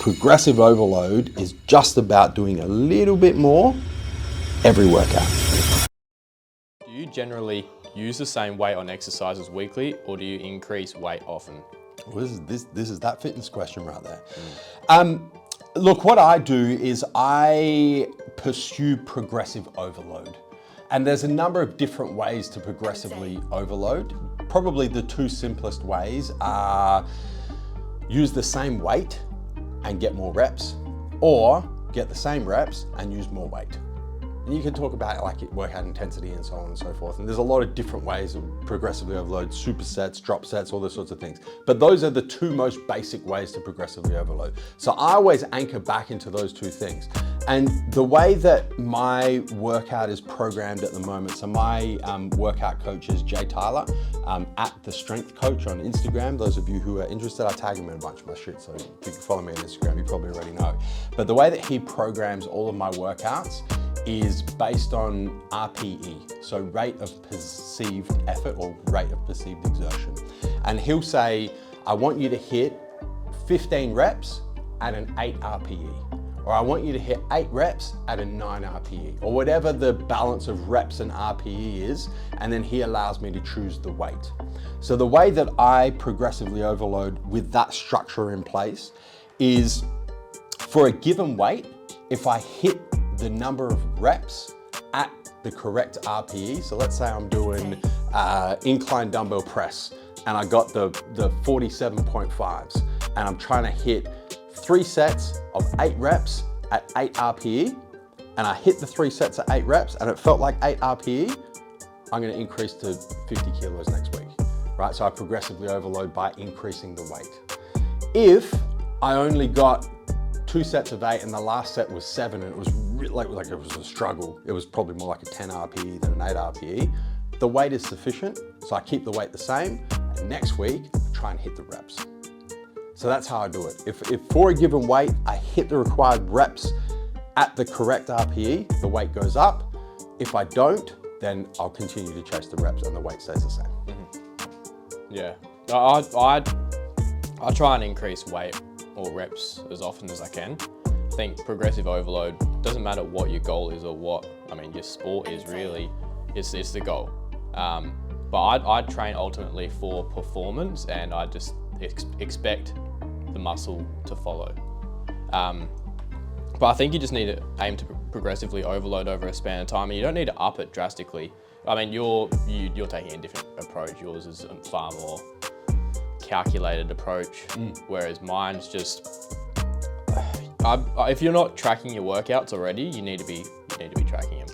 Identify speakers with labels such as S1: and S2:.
S1: progressive overload is just about doing a little bit more every workout.
S2: Do you generally use the same weight on exercises weekly, or do you increase weight often?
S1: Well, this is that fitness question right there. Look, what I do is I pursue progressive overload. And there's a number of different ways to progressively overload. Probably the two simplest ways are use the same weight and get more reps, or get the same reps and use more weight. And you can talk about like workout intensity and so on and so forth. And there's a lot of different ways of progressively overload, supersets, drop sets, all those sorts of things. But those are the two most basic ways to progressively overload. So I always anchor back into those two things. And the way that my workout is programmed at the moment, so my workout coach is Jay Tyler, at The Strength Coach on Instagram. Those of you who are interested, I tag him in a bunch of my shit, so if you can follow me on Instagram, you probably already know. But the way that he programs all of my workouts is based on RPE, so rate of perceived effort or rate of perceived exertion. And he'll say, I want you to hit 15 reps at an 8 RPE, or I want you to hit 8 reps at a 9 RPE, or whatever the balance of reps and RPE is, and then he allows me to choose the weight. So the way that I progressively overload with that structure in place is for a given weight, if I hit the number of reps at the correct RPE. So let's say I'm doing incline dumbbell press and I got the 47.5s and I'm trying to hit 3 sets of 8 reps at 8 RPE, and I hit the 3 sets at 8 reps and it felt like 8 RPE, I'm gonna increase to 50 kilos next week, right? So I progressively overload by increasing the weight. If I only got 2 sets of 8 and the last set was 7 and it was really, like it was a struggle, it was probably more like a 10 RPE than an 8 RPE, the weight is sufficient, so I keep the weight the same, and next week, I try and hit the reps. So that's how I do it. If for a given weight, I hit the required reps at the correct RPE, the weight goes up. If I don't, then I'll continue to chase the reps and the weight stays the same.
S2: Mm-hmm. Yeah, I try and increase weight or reps as often as I can. I think progressive overload, doesn't matter what your goal is or what, your sport is really, it's the goal. But I train ultimately for performance, and I just expect the muscle to follow. But I think you just need to aim to progressively overload over a span of time, and you don't need to up it drastically. You're taking a different approach. Yours is a far more calculated approach, whereas mine's just, if you're not tracking your workouts already, you need to be tracking them.